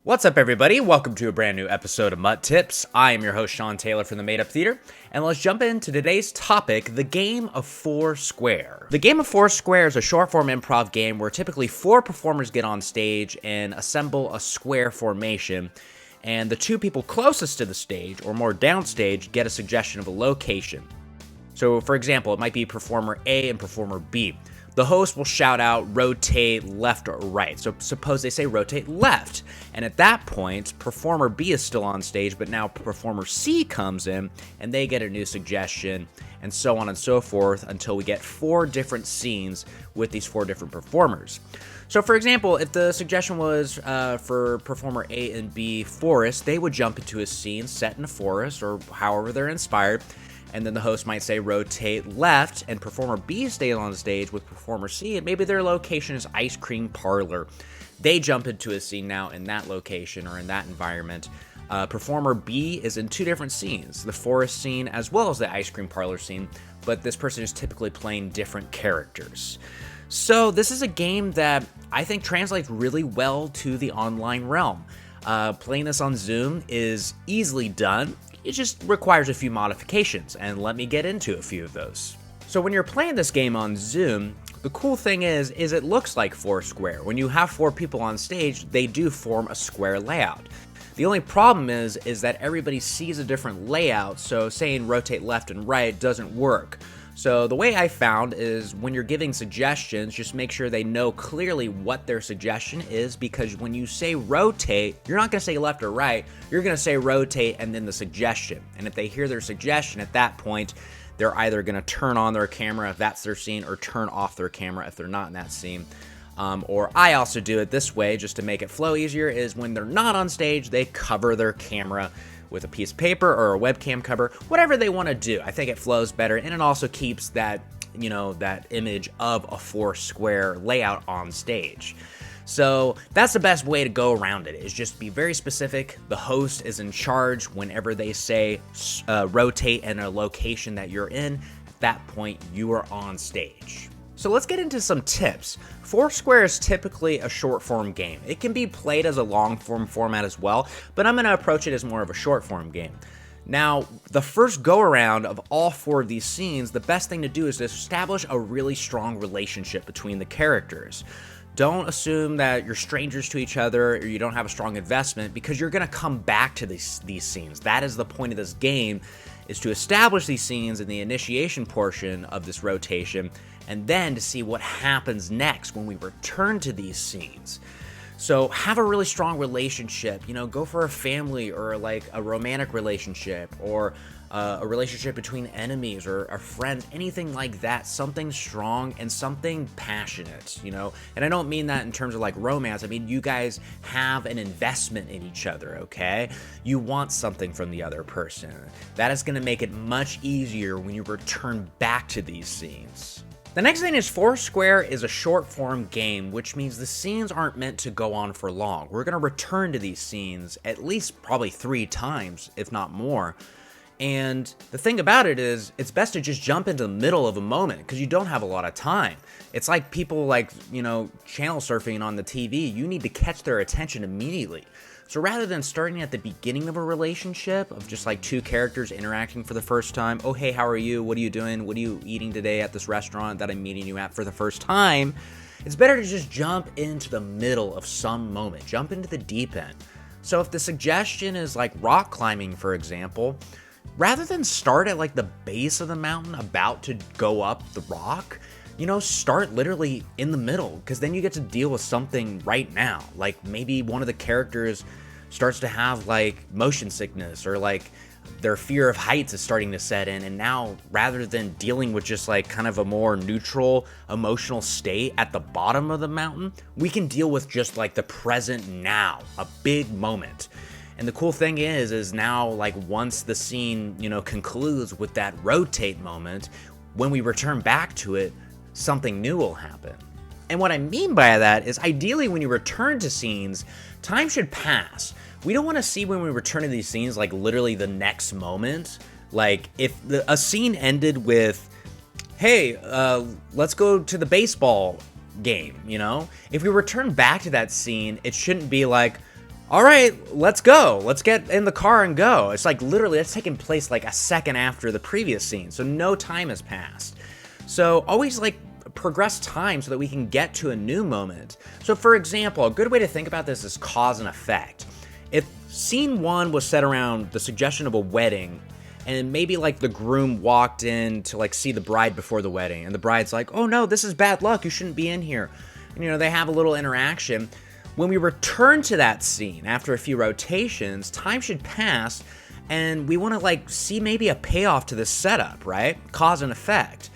What's up, everybody? Welcome to a brand new episode of MUT Tips. I am your host, Sean Taylor from the Made Up Theater, and let's jump into today's topic, the game of Foursquare. The game of Foursquare is a short-form improv game where typically 4 performers get on stage and assemble a square formation, and the 2 people closest to the stage, or more downstage, get a suggestion of a location. So, for example, it might be performer A and performer B. The host will shout out, rotate left or right. So suppose they say rotate left. And at that point, performer B is still on stage, but now performer C comes in and they get a new suggestion, and so on and so forth until we get 4 different scenes with these 4 different performers. So for example, if the suggestion was for performer A and B forest, they would jump into a scene set in a forest or however they're inspired. And then the host might say rotate left, and performer B stays on stage with performer C, and maybe their location is ice cream parlor. They jump into a scene now in that location or in that environment. Performer B is in 2 different scenes, the forest scene as well as the ice cream parlor scene, but this person is typically playing different characters. So this is a game that I think translates really well to the online realm. Playing this on Zoom is easily done. It just requires a few modifications, and let me get into a few of those. So when you're playing this game on Zoom, the cool thing is it looks like Foursquare. When you have 4 people on stage, they do form a square layout. The only problem is that everybody sees a different layout, so saying rotate left and right doesn't work. So the way I found is when you're giving suggestions, just make sure they know clearly what their suggestion is, because when you say rotate, you're not going to say left or right, you're going to say rotate and then the suggestion. And if they hear their suggestion at that point, they're either going to turn on their camera if that's their scene, or turn off their camera if they're not in that scene. Or I also do it this way just to make it flow easier, is when they're not on stage, they cover their camera with a piece of paper or a webcam cover, whatever they want to do. I think it flows better, and it also keeps that, that image of a Foursquare layout on stage. So that's the best way to go around it, is just be very specific. The host is in charge whenever they say rotate in a location that you're in. At that point, you are on stage. So let's get into some tips. Foursquare is typically a short form game. It can be played as a long form format as well, but I'm going to approach it as more of a short form game. Now, the first go around of all 4 of these scenes, the best thing to do is to establish a really strong relationship between the characters. Don't assume that you're strangers to each other or you don't have a strong investment, because you're going to come back to these scenes. That is the point of this game, is to establish these scenes in the initiation portion of this rotation, and then to see what happens next when we return to these scenes. So have a really strong relationship, go for a family or like a romantic relationship, or a relationship between enemies or friends, anything like that, something strong and something passionate, And I don't mean that in terms of like romance. I mean, you guys have an investment in each other, okay? You want something from the other person. That is going to make it much easier when you return back to these scenes. The next thing is Foursquare is a short form game, which means the scenes aren't meant to go on for long. We're going to return to these scenes at least probably 3 times, if not more. And the thing about it is, it's best to just jump into the middle of a moment, because you don't have a lot of time. It's like people channel surfing on the TV. You need to catch their attention immediately. So rather than starting at the beginning of a relationship of just like 2 characters interacting for the first time, oh, hey, how are you? What are you doing? What are you eating today at this restaurant that I'm meeting you at for the first time? It's better to just jump into the middle of some moment, jump into the deep end. So if the suggestion is like rock climbing, for example, rather than start at like the base of the mountain about to go up the rock, start literally in the middle, because then you get to deal with something right now. Like maybe one of the characters starts to have like motion sickness, or like their fear of heights is starting to set in. And now, rather than dealing with just like kind of a more neutral emotional state at the bottom of the mountain, we can deal with just like the present now, a big moment. And the cool thing is now, like, once the scene, concludes with that rotate moment, when we return back to it, something new will happen. And what I mean by that is, ideally, when you return to scenes, time should pass. We don't want to see when we return to these scenes, like, literally the next moment. Like, if a scene ended with, hey, let's go to the baseball game, If we return back to that scene, it shouldn't be like, All right, let's go. Let's get in the car and go. It's like literally that's taking place like a second after the previous scene, so no time has passed. So always like progress time so that we can get to a new moment. So for example, a good way to think about this is cause and effect. If scene 1 was set around the suggestion of a wedding, and maybe like the groom walked in to like see the bride before the wedding, and the bride's like, oh no, this is bad luck, you shouldn't be in here. And you know, they have a little interaction. When we return to that scene after a few rotations, time should pass, and we want to like see maybe a payoff to this setup, right? Cause and effect.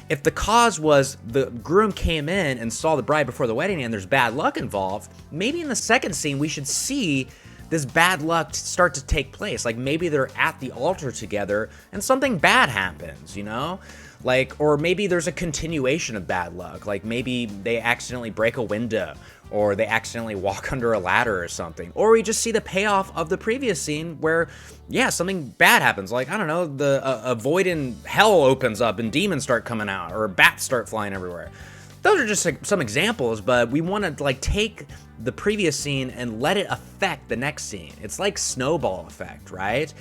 If the cause was the groom came in and saw the bride before the wedding and there's bad luck involved, maybe in the second scene we should see this bad luck start to take place. Like maybe they're at the altar together and something bad happens, you know? Like, or maybe there's a continuation of bad luck. Like maybe they accidentally break a window, or they accidentally walk under a ladder or something. Or we just see the payoff of the previous scene where, yeah, something bad happens. Like, I don't know, a void in hell opens up and demons start coming out, or bats start flying everywhere. Those are just like some examples, but we want to like take the previous scene and let it affect the next scene. It's like snowball effect, right?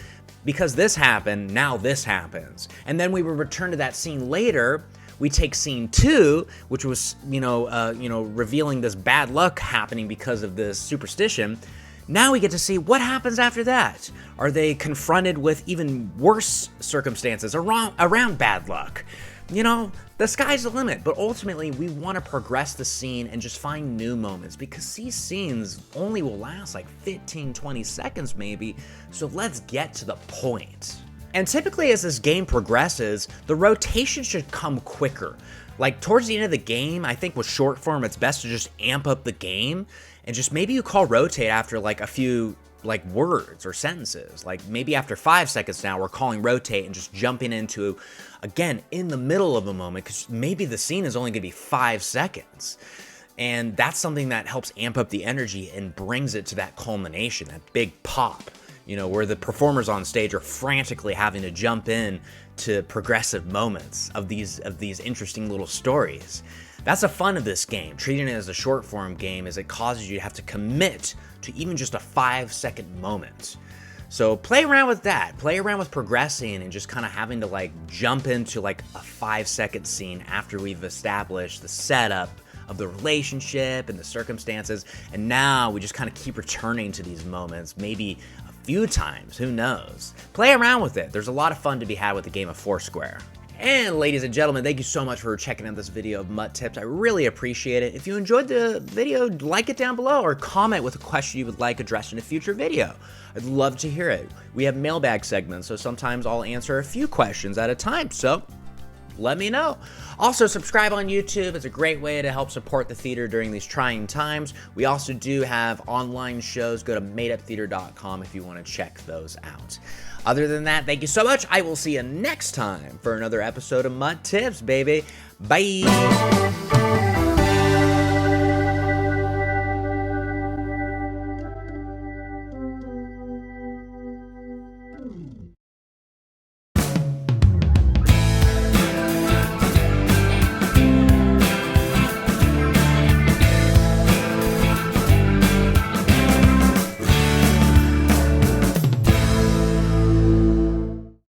Because this happened, now this happens. And then we would return to that scene later. We take scene 2, which was, revealing this bad luck happening because of this superstition. Now we get to see what happens after that. Are they confronted with even worse circumstances around bad luck? You know, the sky's the limit, but ultimately we want to progress the scene and just find new moments, because these scenes only will last like 15, 20 seconds maybe, so let's get to the point. And typically as this game progresses, the rotation should come quicker. Like towards the end of the game, I think with short form, it's best to just amp up the game and just maybe you call rotate after like a few like words or sentences. Like maybe after 5 seconds now, we're calling rotate and just jumping into, again, in the middle of a moment, because maybe the scene is only gonna be 5 seconds. And that's something that helps amp up the energy and brings it to that culmination, that big pop. You know, where the performers on stage are frantically having to jump in to progressive moments of these interesting little stories. That's the fun of this game. Treating it as a short form game is it causes you to have to commit to even just a 5-second moment. So play around with that. Play around with progressing and just kind of having to like jump into like a 5-second scene after we've established the setup of the relationship and the circumstances. And now we just kind of keep returning to these moments, maybe few times, who knows? Play around with it. There's a lot of fun to be had with the game of Foursquare. And ladies and gentlemen, thank you so much for checking out this video of MUT Tips. I really appreciate it. If you enjoyed the video, like it down below or comment with a question you would like addressed in a future video. I'd love to hear it. We have mailbag segments, so sometimes I'll answer a few questions at a time, so let me know. Also, subscribe on YouTube. It's a great way to help support the theater during these trying times. We also do have online shows. Go to madeuptheater.com if you want to check those out. Other than that, thank you so much. I will see you next time for another episode of MUT Tips, baby. Bye.